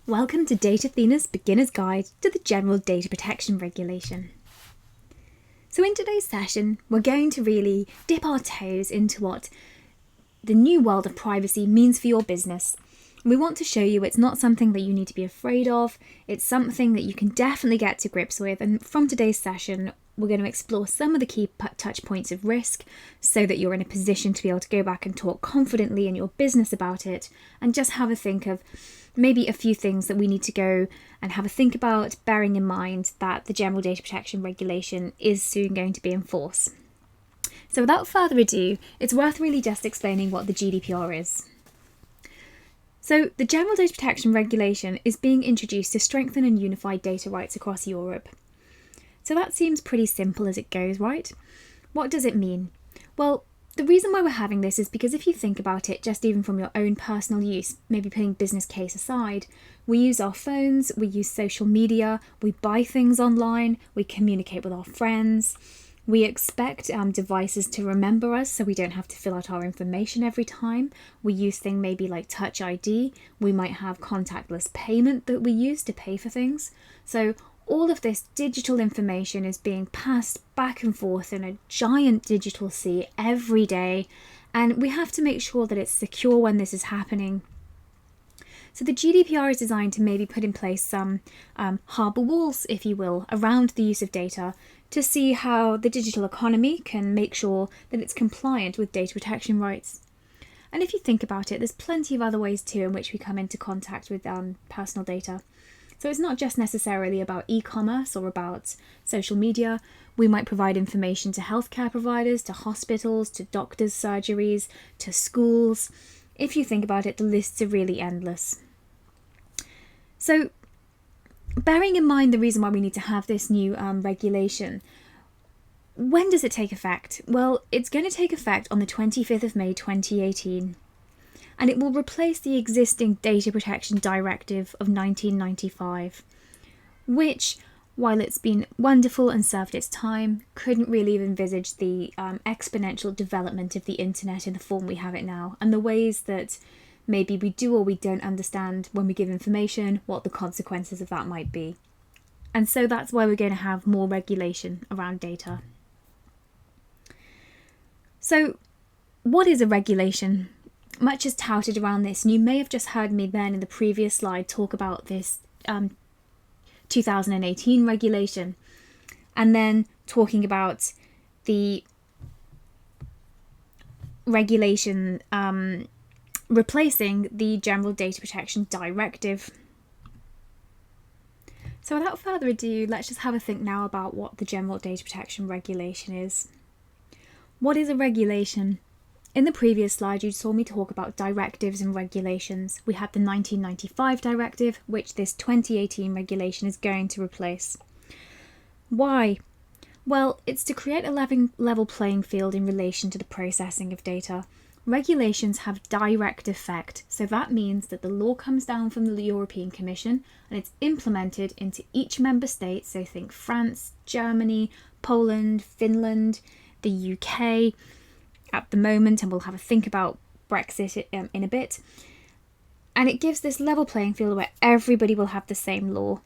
Welcome to DATATHENA's Beginner's Guide to the General Data Protection Regulation. So in today's session, we're going to really dip our toes into what the new world of privacy means for your business. We want to show you it's not something that you need to be afraid of, it's something that you can definitely get to grips with, and from today's session, we're going to explore some of the key touch points of risk so that you're in a position to be able to go back and talk confidently in your business about it and just have a think of maybe a few things that we need to go and have a think about, bearing in mind that the General Data Protection Regulation is soon going to be in force. So without further ado, it's worth really just explaining what the GDPR is. So the General Data Protection Regulation is being introduced to strengthen and unify data rights across Europe. So that seems pretty simple as it goes, right? What does it mean? Well, the reason why we're having this is because if you think about it, just even from your own personal use, maybe putting business case aside, we use our phones, we use social media, we buy things online, we communicate with our friends, we expect devices to remember us so we don't have to fill out our information every time. We use things maybe like Touch ID, we might have contactless payment that we use to pay for things. So all of this digital information is being passed back and forth in a giant digital sea every day, and we have to make sure that it's secure when this is happening. So the GDPR is designed to maybe put in place some harbour walls, if you will, around the use of data to see how the digital economy can make sure that it's compliant with data protection rights. And if you think about it, there's plenty of other ways too in which we come into contact with personal data. So it's not just necessarily about e-commerce or about social media. We might provide information to healthcare providers, to hospitals, to doctors' surgeries, to schools. If you think about it, the lists are really endless. So bearing in mind the reason why we need to have this new regulation, when does it take effect? Well, it's going to take effect on the 25th of May 2018. And it will replace the existing Data Protection Directive of 1995, which, while it's been wonderful and served its time, couldn't really envisage the exponential development of the internet in the form we have it now, and the ways that maybe we do or we don't understand when we give information, what the consequences of that might be. And so that's why we're going to have more regulation around data. So, what is a regulation? Much is touted around this, and you may have just heard me then in the previous slide talk about this 2018 regulation, and then talking about the regulation replacing the General Data Protection Directive. So without further ado, let's just have a think now about what the General Data Protection Regulation is. What is a regulation? In the previous slide, you saw me talk about directives and regulations. We had the 1995 directive, which this 2018 regulation is going to replace. Why? Well, it's to create a level playing field in relation to the processing of data. Regulations have direct effect, so that means that the law comes down from the European Commission and it's implemented into each member state, so think France, Germany, Poland, Finland, the UK, at the moment, and we'll have a think about Brexit in a bit. And it gives this level playing field where everybody will have the same law.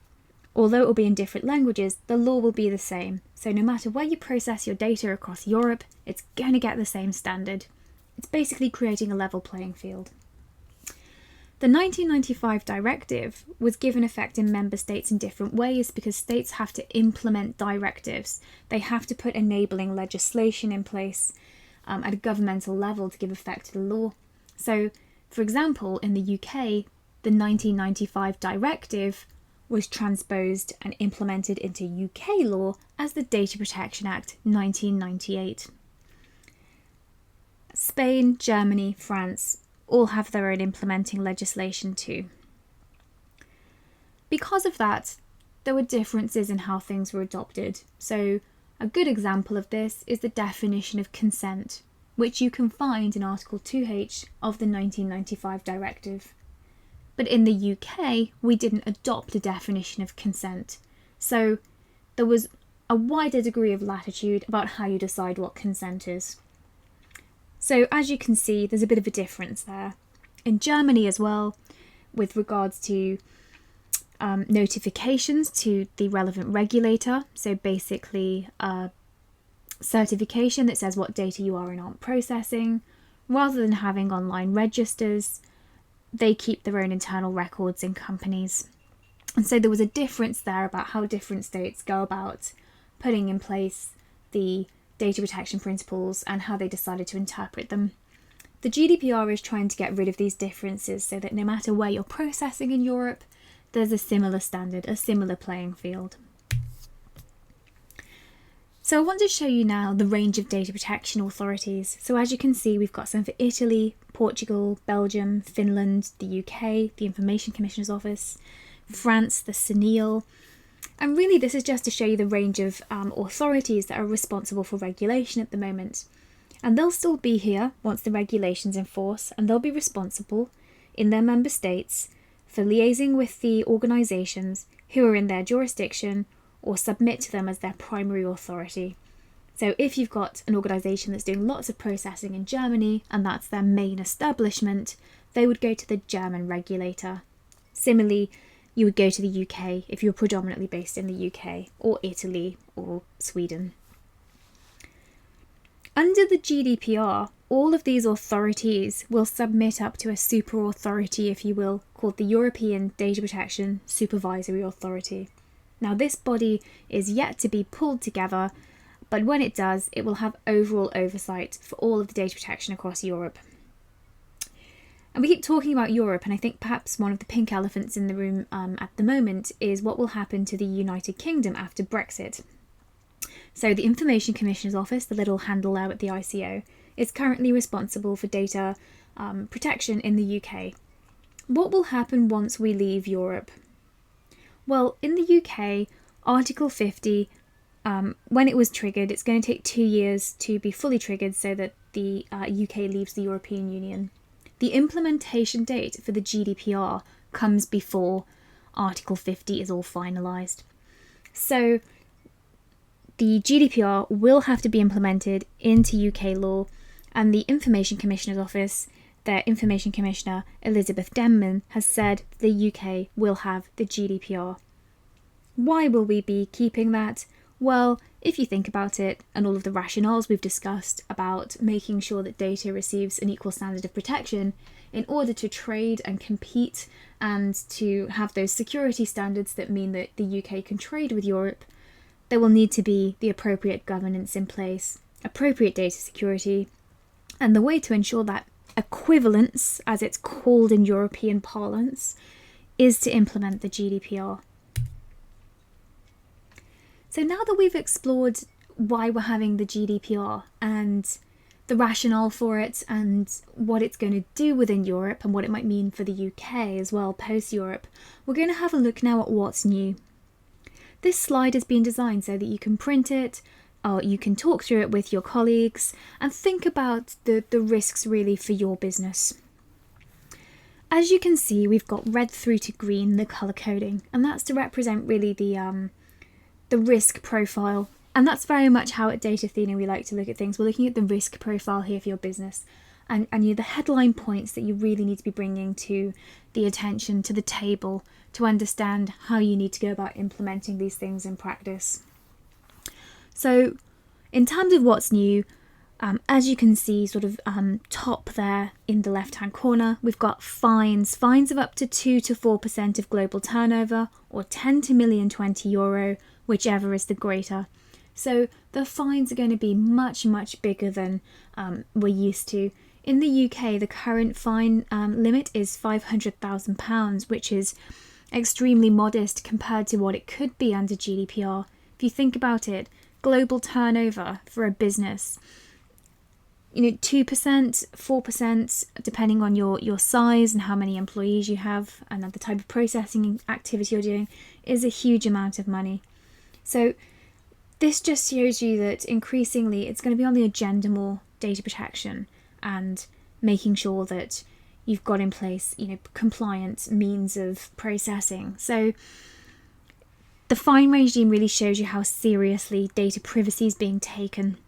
Although it will be in different languages, the law will be the same. So no matter where you process your data across Europe, it's going to get the same standard. It's basically creating a level playing field. The 1995 directive was given effect in member states in different ways because states have to implement directives. They have to put enabling legislation in place at a governmental level to give effect to the law. So, for example, in the UK, the 1995 directive was transposed and implemented into UK law as the Data Protection Act 1998. Spain, Germany, France all have their own implementing legislation too. Because of that, there were differences in how things were adopted. So, a good example of this is the definition of consent, which you can find in Article 2H of the 1995 directive. But in the UK, we didn't adopt a definition of consent. So there was a wider degree of latitude about how you decide what consent is. So as you can see, there's a bit of a difference there. In Germany as well, with regards to notifications to the relevant regulator. So basically a certification that says what data you are and aren't processing. Rather than having online registers, they keep their own internal records in companies. And so there was a difference there about how different states go about putting in place the data protection principles and how they decided to interpret them. The GDPR is trying to get rid of these differences so that no matter where you're processing in Europe, there's a similar standard, a similar playing field. So I want to show you now the range of data protection authorities. So as you can see, we've got some for Italy, Portugal, Belgium, Finland, the UK, the Information Commissioner's Office, France, the CNIL. And really this is just to show you the range of authorities that are responsible for regulation at the moment. And they'll still be here once the regulation's in force, and they'll be responsible in their member states for liaising with the organisations who are in their jurisdiction or submit to them as their primary authority. So if you've got an organisation that's doing lots of processing in Germany and that's their main establishment, they would go to the German regulator. Similarly, you would go to the UK if you're predominantly based in the UK, or Italy or Sweden. Under the GDPR, all of these authorities will submit up to a super authority, if you will, called the European Data Protection Supervisory Authority. Now this body is yet to be pulled together, but when it does, it will have overall oversight for all of the data protection across Europe. And we keep talking about Europe, and I think perhaps one of the pink elephants in the room at the moment is what will happen to the United Kingdom after Brexit. So the Information Commissioner's Office, the little handle there at the ICO, is currently responsible for data protection in the UK. What will happen once we leave Europe? Well, in the UK, Article 50, when it was triggered, it's going to take 2 years to be fully triggered so that the UK leaves the European Union. The implementation date for the GDPR comes before Article 50 is all finalised. So the GDPR will have to be implemented into UK law, and the Information Commissioner's Office, their Information Commissioner Elizabeth Denman, has said the UK will have the GDPR. Why will we be keeping that? Well, if you think about it, and all of the rationales we've discussed about making sure that data receives an equal standard of protection, in order to trade and compete and to have those security standards that mean that the UK can trade with Europe, there will need to be the appropriate governance in place, appropriate data security, and the way to ensure that equivalence, as it's called in European parlance, is to implement the GDPR. So now that we've explored why we're having the GDPR and the rationale for it and what it's going to do within Europe and what it might mean for the UK as well post-Europe, we're going to have a look now at what's new. This slide has been designed so that you can print it, or you can talk through it with your colleagues and think about the risks really for your business. As you can see, we've got red through to green, the colour coding, and that's to represent really the risk profile. And that's very much how at DATATHENA we like to look at things. We're looking at the risk profile here for your business and the headline points that you really need to be bringing to the attention, to the table, to understand how you need to go about implementing these things in practice. So in terms of what's new, as you can see sort of top there in the left hand corner, we've got fines of up to 2 to 4% of global turnover, or 10 to €1,020, whichever is the greater. So the fines are going to be much, much bigger than we're used to. In the UK, the current fine limit is £500,000, which is extremely modest compared to what it could be under GDPR. If you think about it, global turnover for a business, 2%, 4%, depending on your size and how many employees you have and the type of processing activity you're doing, is a huge amount of money. So this just shows you that increasingly it's going to be on the agenda more, data protection, and making sure that you've got in place, compliant means of processing. So the fine regime really shows you how seriously data privacy is being taken.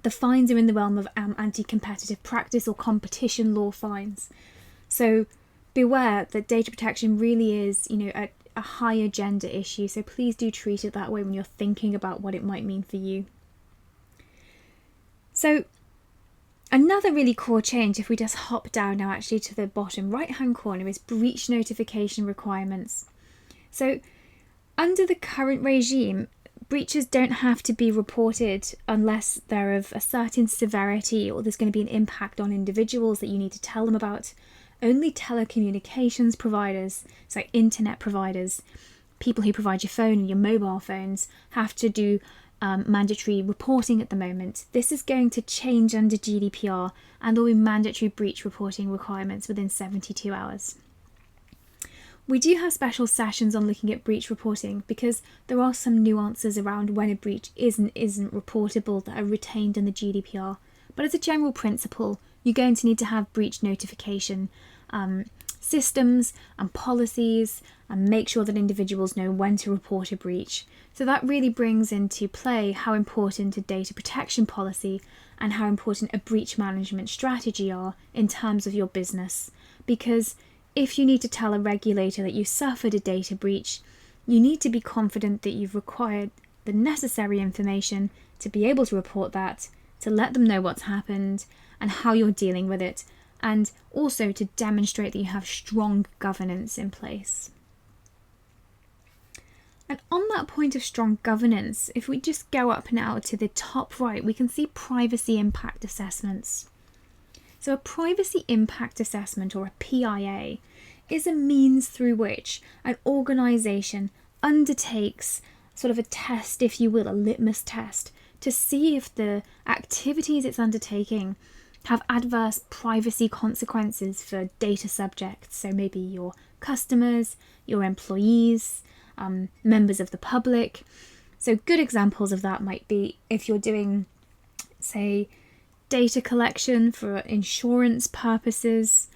The fines are in the realm of anti-competitive practice or competition law fines. So beware that data protection really is, a high agenda issue, so please do treat it that way when you're thinking about what it might mean for you. So another really core change, if we just hop down now actually to the bottom right hand corner, is breach notification requirements. So under the current regime, breaches don't have to be reported unless they're of a certain severity or there's going to be an impact on individuals that you need to tell them about. Only telecommunications providers, so internet providers, people who provide your phone and your mobile phones, have to do mandatory reporting at the moment. This is going to change under GDPR, and there will be mandatory breach reporting requirements within 72 hours. We do have special sessions on looking at breach reporting because there are some nuances around when a breach is and isn't reportable that are retained in the GDPR. But as a general principle, you're going to need to have breach notification systems and policies and make sure that individuals know when to report a breach. So that really brings into play how important a data protection policy and how important a breach management strategy are in terms of your business. Because if you need to tell a regulator that you suffered a data breach, you need to be confident that you've acquired the necessary information to be able to report that, to let them know what's happened and how you're dealing with it, and also to demonstrate that you have strong governance in place. And on that point of strong governance, if we just go up now to the top right, we can see privacy impact assessments. So a privacy impact assessment, or a PIA, is a means through which an organisation undertakes sort of a test, if you will, a litmus test, to see if the activities it's undertaking have adverse privacy consequences for data subjects. So maybe your customers, your employees, members of the public. So good examples of that might be if you're doing, say, data collection for insurance purposes,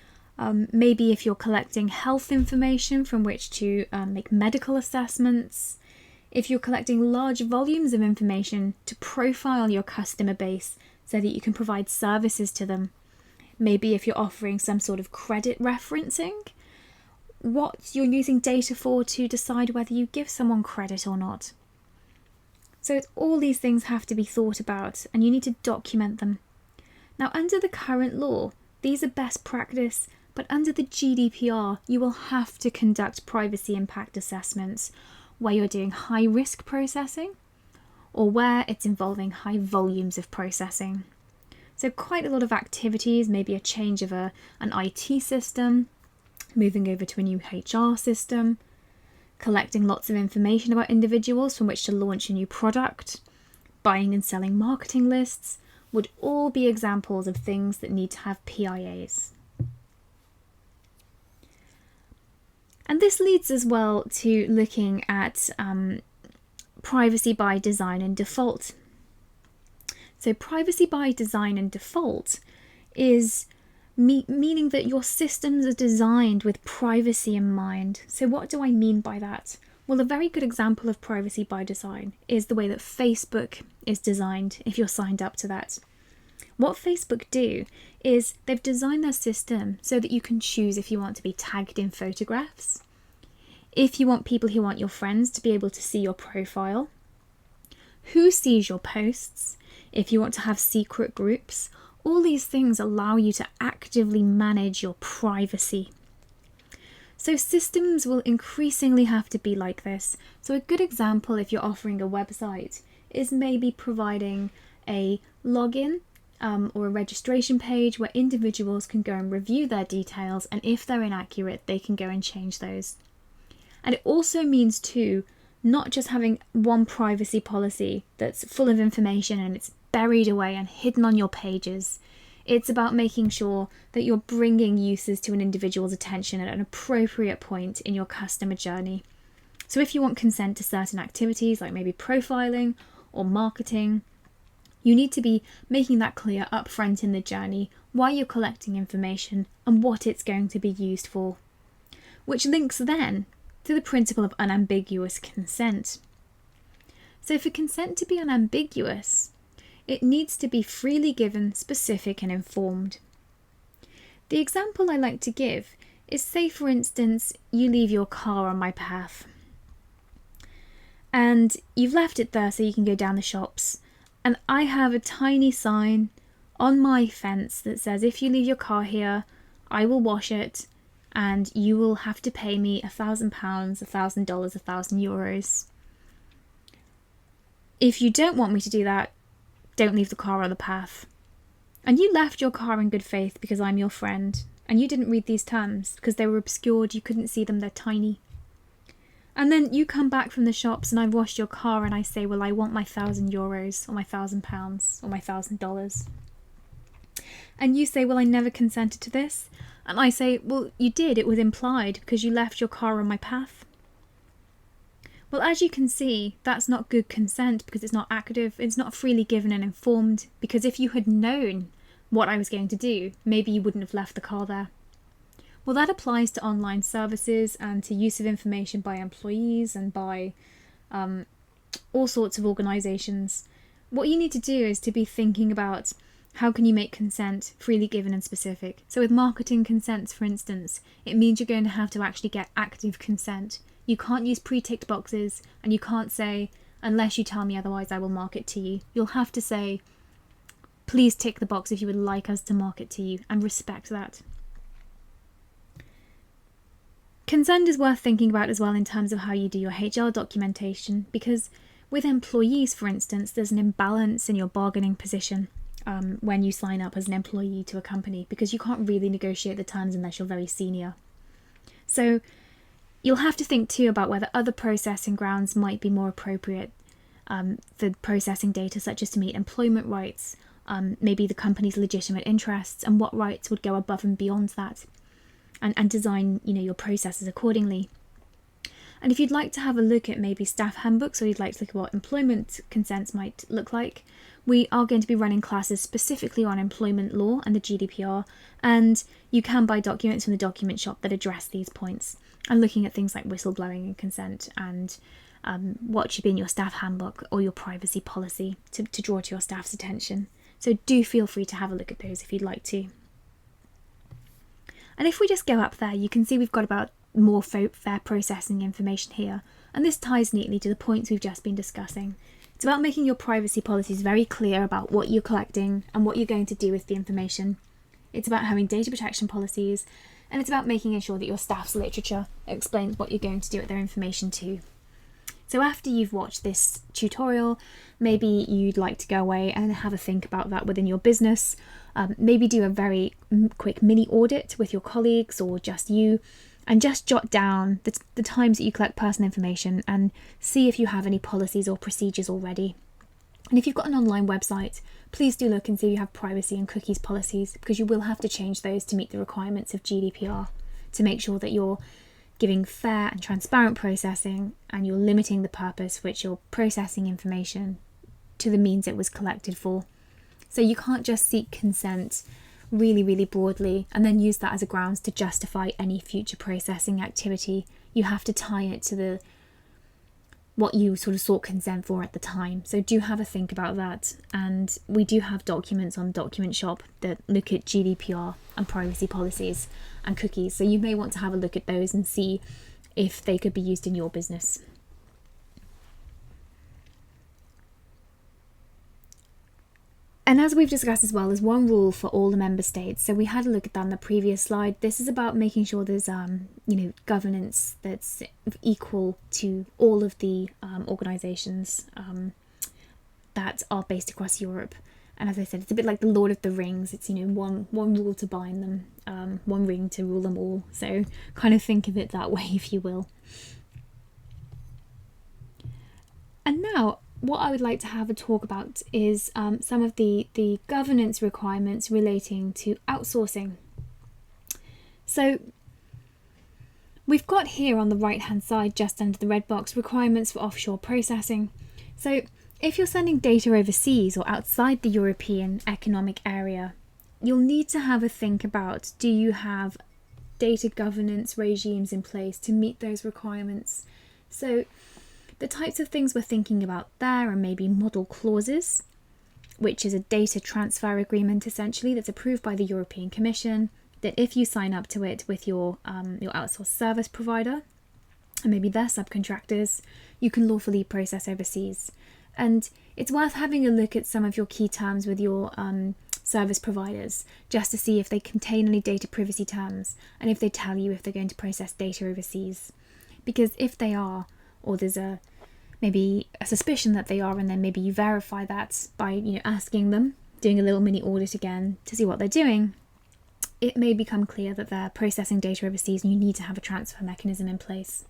maybe if you're collecting health information from which to make medical assessments, if you're collecting large volumes of information to profile your customer base so that you can provide services to them, maybe if you're offering some sort of credit referencing, what you're using data for to decide whether you give someone credit or not. So all these things have to be thought about and you need to document them. Now, under the current law, these are best practice, but under the GDPR, you will have to conduct privacy impact assessments where you're doing high risk processing or where it's involving high volumes of processing. So quite a lot of activities, maybe a change of an IT system, moving over to a new HR system, collecting lots of information about individuals from which to launch a new product, buying and selling marketing lists, would all be examples of things that need to have PIAs. And this leads as well to looking at privacy by design and default. So privacy by design and default is meaning that your systems are designed with privacy in mind. So what do I mean by that? Well, a very good example of privacy by design is the way that Facebook is designed if you're signed up to that. What Facebook do is they've designed their system so that you can choose if you want to be tagged in photographs, if you want people who aren't your friends to be able to see your profile, who sees your posts, if you want to have secret groups. All these things allow you to actively manage your privacy. So systems will increasingly have to be like this. So a good example, if you're offering a website, is maybe providing a login or a registration page where individuals can go and review their details, and if they're inaccurate, they can go and change those. And it also means too, not just having one privacy policy that's full of information and it's buried away and hidden on your pages. It's about making sure that you're bringing uses to an individual's attention at an appropriate point in your customer journey. So if you want consent to certain activities like maybe profiling or marketing, you need to be making that clear up front in the journey why you're collecting information and what it's going to be used for. Which links then to the principle of unambiguous consent. So for consent to be unambiguous, it needs to be freely given, specific and informed. The example I like to give is, say for instance, you leave your car on my path and you've left it there so you can go down the shops. And I have a tiny sign on my fence that says, if you leave your car here, I will wash it and you will have to pay me £1,000, $1,000, €1,000. If you don't want me to do that, don't leave the car on the path. And you left your car in good faith because I'm your friend, and you didn't read these terms because they were obscured, you couldn't see them, they're tiny. And then you come back from the shops and I've washed your car and I say, well, I want my €1,000 or my £1,000 or my $1,000. And you say, well, I never consented to this. And I say, well, you did, it was implied because you left your car on my path. Well, as you can see, that's not good consent because it's not active, it's not freely given and informed, because if you had known what I was going to do, maybe you wouldn't have left the car there. Well, that applies to online services and to use of information by employees and by all sorts of organisations. What you need to do is to be thinking about how can you make consent freely given and specific. So with marketing consents, for instance, it means you're going to have to actually get active consent. You can't use pre-ticked boxes, and you can't say, unless you tell me otherwise, I will market to you. You'll have to say, please tick the box if you would like us to market to you, and respect that. Consent is worth thinking about as well in terms of how you do your HR documentation, because with employees, for instance, there's an imbalance in your bargaining position when you sign up as an employee to a company, because you can't really negotiate the terms unless you're very senior. So you'll have to think too about whether other processing grounds might be more appropriate for processing data, such as to meet employment rights, maybe the company's legitimate interests, and what rights would go above and beyond that. And design, your processes accordingly. And if you'd like to have a look at maybe staff handbooks, or you'd like to look at what employment consents might look like, we are going to be running classes specifically on employment law and the GDPR, and you can buy documents from the document shop that address these points, and looking at things like whistleblowing and consent, and what should be in your staff handbook or your privacy policy to draw to your staff's attention. So do feel free to have a look at those if you'd like to. And if we just go up there, you can see we've got about more fair processing information here. And this ties neatly to the points we've just been discussing. It's about making your privacy policies very clear about what you're collecting and what you're going to do with the information. It's about having data protection policies, and it's about making sure that your staff's literature explains what you're going to do with their information too. So after you've watched this tutorial, maybe you'd like to go away and have a think about that within your business. Maybe do a very quick mini audit with your colleagues or just you, and just jot down the times that you collect personal information and see if you have any policies or procedures already. And if you've got an online website, please do look and see if you have privacy and cookies policies, because you will have to change those to meet the requirements of GDPR to make sure that you're giving fair and transparent processing, and you're limiting the purpose which you're processing information to the means it was collected for. So you can't just seek consent really, really broadly and then use that as a grounds to justify any future processing activity. You have to tie it to what you sort of sought consent for at the time. So do have a think about that. And we do have documents on Document Shop that look at GDPR and privacy policies and cookies. So you may want to have a look at those and see if they could be used in your business. And as we've discussed as well, there's one rule for all the member states. So we had a look at that on the previous slide. This is about making sure there's governance that's equal to all of the organisations that are based across Europe. And as I said, it's a bit like the Lord of the Rings. It's one rule to bind them, one ring to rule them all. So kind of think of it that way, if you will. And now, what I would like to have a talk about is some of the governance requirements relating to outsourcing. So we've got here on the right hand side, just under the red box, requirements for offshore processing. So if you're sending data overseas or outside the European Economic Area, you'll need to have a think about, do you have data governance regimes in place to meet those requirements? So the types of things we're thinking about there are maybe model clauses, which is a data transfer agreement essentially that's approved by the European Commission, that if you sign up to it with your outsourced service provider, and maybe their subcontractors, you can lawfully process overseas. And it's worth having a look at some of your key terms with your service providers, just to see if they contain any data privacy terms and if they tell you if they're going to process data overseas. Because if they are, or there's maybe a suspicion that they are, and then maybe you verify that by asking them, doing a little mini audit again to see what they're doing, it may become clear that they're processing data overseas and you need to have a transfer mechanism in place.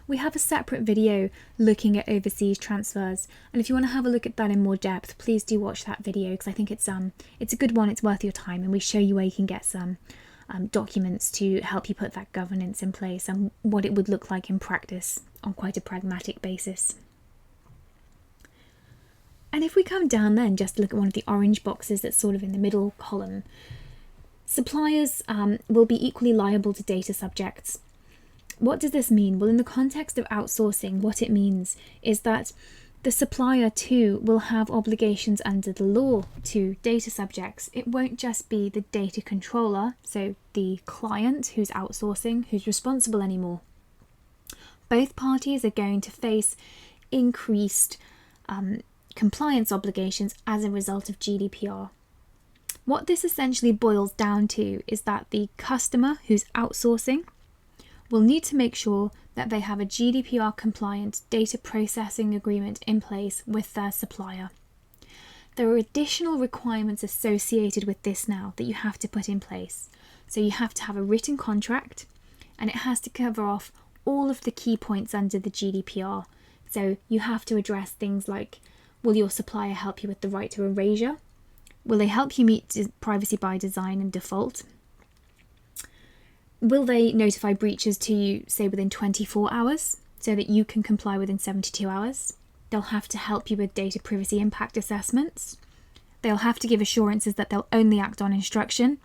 We have a separate video looking at overseas transfers, and if you want to have a look at that in more depth, please do watch that video, because I think it's a good one, it's worth your time, and we show you where you can get some documents to help you put that governance in place and what it would look like in practice on quite a pragmatic basis. And if we come down then, just to look at one of the orange boxes that's sort of in the middle column, suppliers will be equally liable to data subjects. What does this mean? Well, in the context of outsourcing, what it means is that the supplier too will have obligations under the law to data subjects. It won't just be the data controller, so the client who's outsourcing, who's responsible anymore. Both parties are going to face increased compliance obligations as a result of GDPR. What this essentially boils down to is that the customer who's outsourcing will need to make sure that they have a GDPR compliant data processing agreement in place with their supplier. There are additional requirements associated with this now that you have to put in place. So you have to have a written contract, and it has to cover off all of the key points under the GDPR. So you have to address things like, will your supplier help you with the right to erasure? Will they help you meet privacy by design and default? Will they notify breaches to you, say, within 24 hours, so that you can comply within 72 hours? They'll have to help you with data privacy impact assessments. They'll have to give assurances that they'll only act on instruction.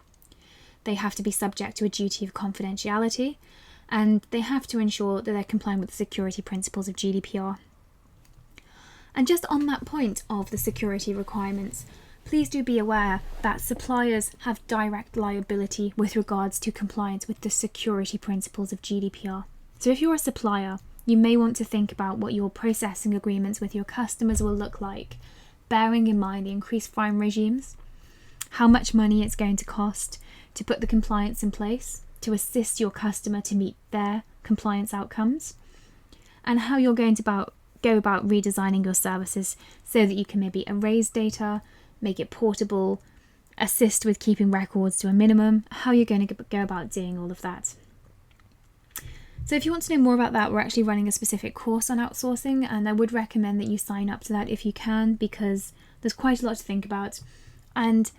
They have to be subject to a duty of confidentiality, and they have to ensure that they're complying with the security principles of GDPR. And just on that point of the security requirements, please do be aware that suppliers have direct liability with regards to compliance with the security principles of GDPR. So if you're a supplier, you may want to think about what your processing agreements with your customers will look like, bearing in mind the increased fine regimes, how much money it's going to cost to put the compliance in place, to assist your customer to meet their compliance outcomes, and how you're going to go about redesigning your services so that you can maybe erase data, make it portable, assist with keeping records to a minimum, how you're going to go about doing all of that. So if you want to know more about that, we're actually running a specific course on outsourcing, and I would recommend that you sign up to that if you can, because there's quite a lot to think about. And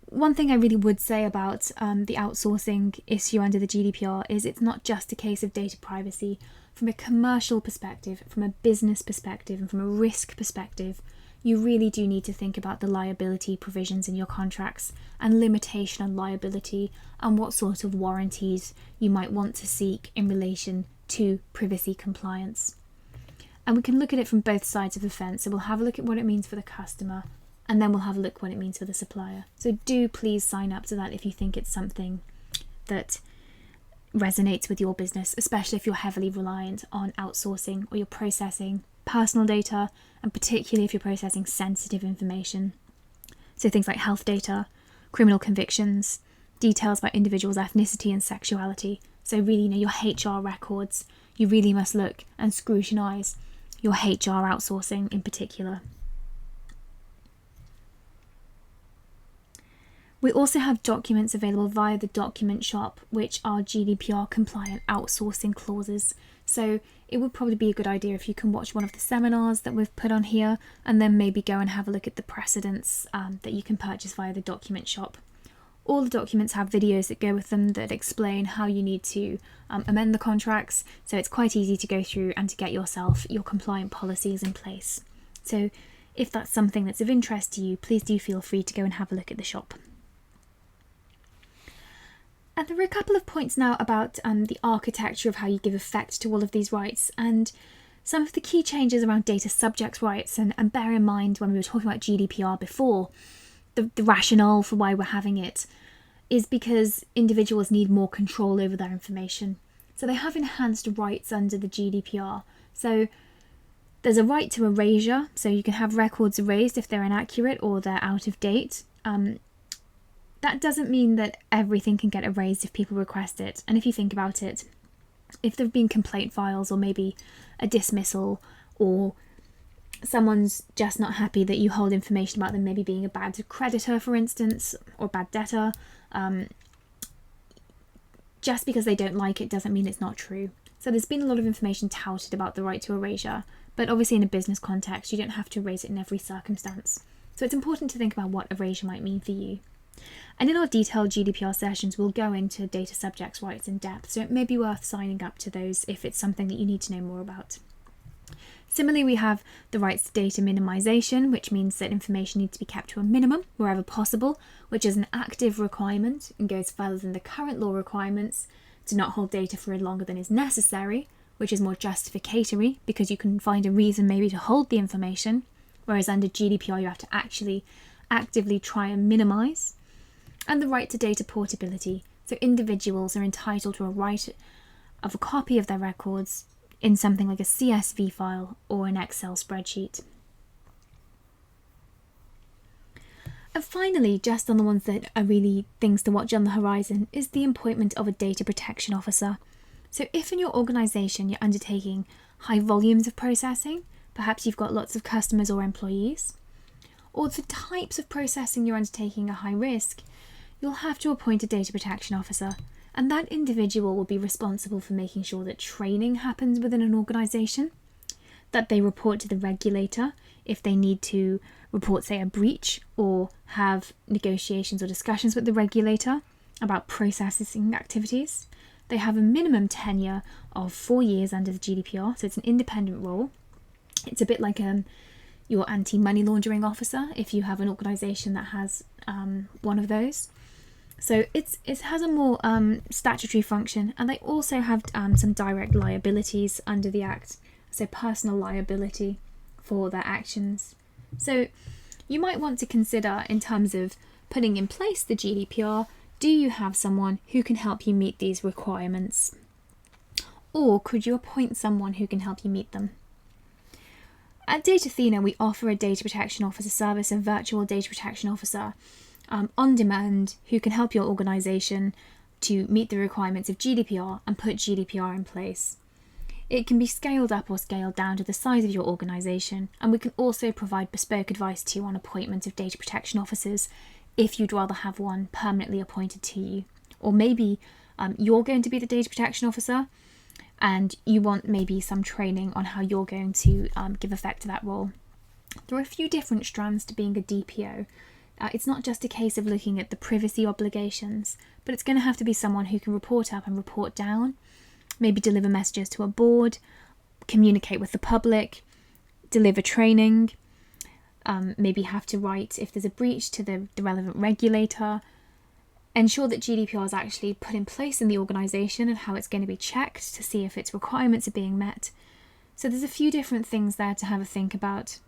one thing I really would say about the outsourcing issue under the GDPR is it's not just a case of data privacy. From a commercial perspective, from a business perspective, and from a risk perspective, you really do need to think about the liability provisions in your contracts and limitation on liability and what sort of warranties you might want to seek in relation to privacy compliance. And we can look at it from both sides of the fence. So we'll have a look at what it means for the customer, and then we'll have a look at what it means for the supplier. So do please sign up to that if you think it's something that resonates with your business, especially if you're heavily reliant on outsourcing or you're processing personal data, and particularly if you're processing sensitive information. So things like health data, criminal convictions, details about individuals' ethnicity and sexuality. So really, your HR records, you really must look and scrutinise your HR outsourcing in particular. We also have documents available via the document shop, which are GDPR compliant outsourcing clauses. So it would probably be a good idea if you can watch one of the seminars that we've put on here, and then maybe go and have a look at the precedents that you can purchase via the document shop. All the documents have videos that go with them that explain how you need to amend the contracts, so it's quite easy to go through and to get yourself your compliant policies in place. So if that's something that's of interest to you, please do feel free to go and have a look at the shop. And there are a couple of points now about the architecture of how you give effect to all of these rights, and some of the key changes around data subject rights. And bear in mind, when we were talking about GDPR before, the rationale for why we're having it is because individuals need more control over their information. So they have enhanced rights under the GDPR. So there's a right to erasure, so you can have records erased if they're inaccurate or they're out of date. That doesn't mean that everything can get erased if people request it. And if you think about it, if there have been complaint files or maybe a dismissal, or someone's just not happy that you hold information about them maybe being a bad creditor, for instance, or bad debtor, just because they don't like it doesn't mean it's not true. So there's been a lot of information touted about the right to erasure, but obviously in a business context, you don't have to erase it in every circumstance. So it's important to think about what erasure might mean for you. And in our detailed GDPR sessions, we'll go into data subjects' rights in depth, so it may be worth signing up to those if it's something that you need to know more about. Similarly, we have the rights to data minimization, which means that information needs to be kept to a minimum wherever possible, which is an active requirement and goes further than the current law requirements to not hold data for longer than is necessary, which is more justificatory because you can find a reason maybe to hold the information, whereas under GDPR you have to actually actively try and minimize. And the right to data portability, so individuals are entitled to a right of a copy of their records in something like a CSV file or an Excel spreadsheet. And finally, just on the ones that are really things to watch on the horizon, is the appointment of a data protection officer. So if in your organisation you're undertaking high volumes of processing, perhaps you've got lots of customers or employees, or the types of processing you're undertaking are high risk, you'll have to appoint a data protection officer, and that individual will be responsible for making sure that training happens within an organisation, that they report to the regulator if they need to report, say, a breach or have negotiations or discussions with the regulator about processing activities. They have a minimum tenure of 4 years under the GDPR, so it's an independent role. It's a bit like your anti-money laundering officer if you have an organisation that has one of those. So it has a more statutory function, and they also have some direct liabilities under the Act, so personal liability for their actions. So you might want to consider, in terms of putting in place the GDPR, do you have someone who can help you meet these requirements? Or could you appoint someone who can help you meet them? At DATATHENA, we offer a data protection officer service, a virtual data protection officer on demand who can help your organisation to meet the requirements of GDPR and put GDPR in place. It can be scaled up or scaled down to the size of your organisation, and we can also provide bespoke advice to you on appointment of data protection officers if you'd rather have one permanently appointed to you. Or maybe you're going to be the data protection officer and you want maybe some training on how you're going to give effect to that role. There are a few different strands to being a DPO. It's not just a case of looking at the privacy obligations, but it's going to have to be someone who can report up and report down, maybe deliver messages to a board, communicate with the public, deliver training, maybe have to write if there's a breach to the relevant regulator, ensure that GDPR is actually put in place in the organisation and how it's going to be checked to see if its requirements are being met. So there's a few different things there to have a think about.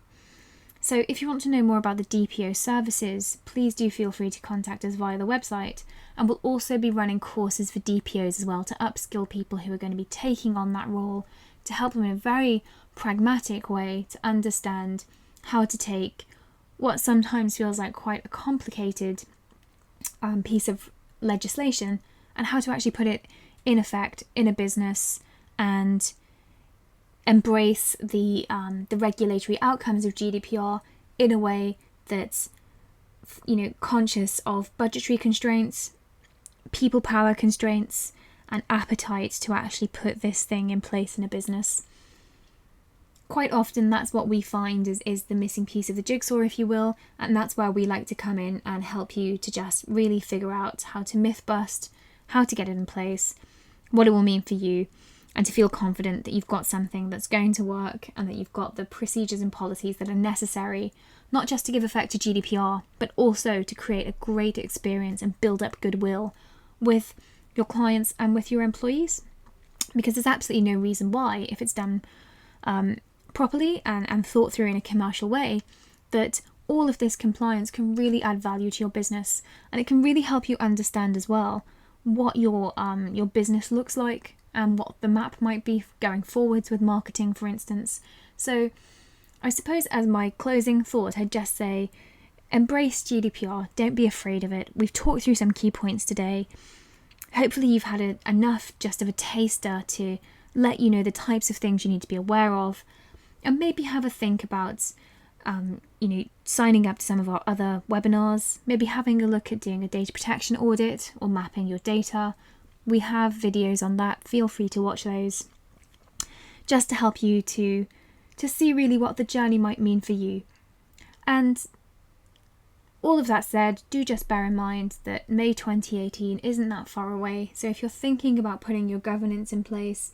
So if you want to know more about the DPO services, please do feel free to contact us via the website, and we'll also be running courses for DPOs as well to upskill people who are going to be taking on that role, to help them in a very pragmatic way to understand how to take what sometimes feels like quite a complicated piece of legislation and how to actually put it in effect in a business and embrace the regulatory outcomes of GDPR in a way that's, conscious of budgetary constraints, people power constraints, and appetite to actually put this thing in place in a business. Quite often that's what we find is the missing piece of the jigsaw, if you will, and that's where we like to come in and help you to just really figure out how to myth bust, how to get it in place, what it will mean for you, and to feel confident that you've got something that's going to work and that you've got the procedures and policies that are necessary, not just to give effect to GDPR, but also to create a great experience and build up goodwill with your clients and with your employees. Because there's absolutely no reason why, if it's done properly and thought through in a commercial way, that all of this compliance can really add value to your business, and it can really help you understand as well what your business looks like and what the map might be going forwards with marketing, for instance. So I suppose as my closing thought, I'd just say embrace GDPR. Don't be afraid of it. We've talked through some key points today. Hopefully you've had enough just of a taster to let you know the types of things you need to be aware of, and maybe have a think about signing up to some of our other webinars, maybe having a look at doing a data protection audit or mapping your data. We have videos on that. Feel free to watch those, just to help you to see really what the journey might mean for you. And all of that said, do just bear in mind that May 2018 isn't that far away. So if you're thinking about putting your governance in place,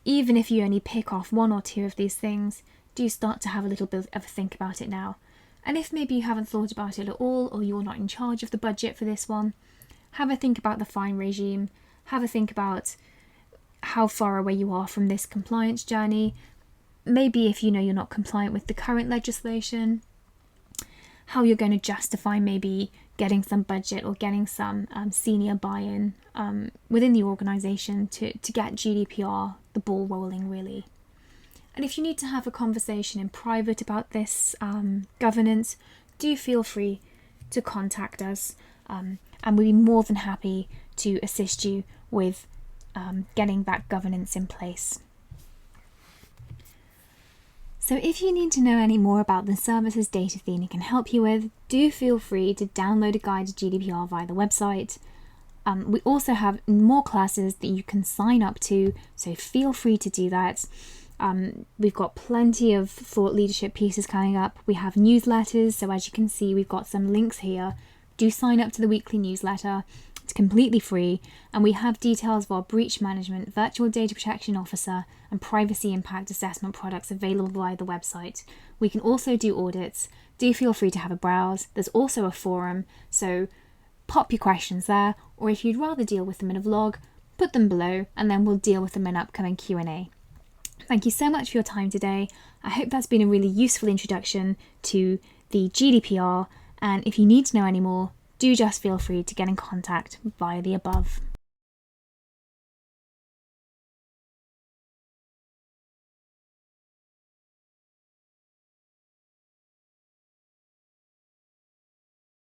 even if you only pick off one or two of these things, do start to have a little bit of a think about it now. And if maybe you haven't thought about it at all, or you're not in charge of the budget for this one, have a think about the fine regime, have a think about how far away you are from this compliance journey. Maybe if you know you're not compliant with the current legislation, how you're going to justify maybe getting some budget or getting some senior buy-in within the organisation to get GDPR, the ball rolling really. And if you need to have a conversation in private about this governance, do feel free to contact us, and we'd be more than happy to assist you with getting that governance in place. So if you need to know any more about the services DATATHENA can help you with, do feel free to download a guide to GDPR via the website. We also have more classes that you can sign up to, so feel free to do that. We've got plenty of thought leadership pieces coming up. We have newsletters, so as you can see, we've got some links here. Do sign up to the weekly newsletter. It's completely free, and we have details of our breach management, virtual data protection officer, and privacy impact assessment products available via the website. We can also do audits. Do feel free to have a browse. There's also a forum, so pop your questions there, or if you'd rather deal with them in a vlog, put them below, and then we'll deal with them in upcoming Q&A. Thank you so much for your time today. I hope that's been a really useful introduction to the GDPR, and if you need to know any more, do just feel free to get in contact via the above.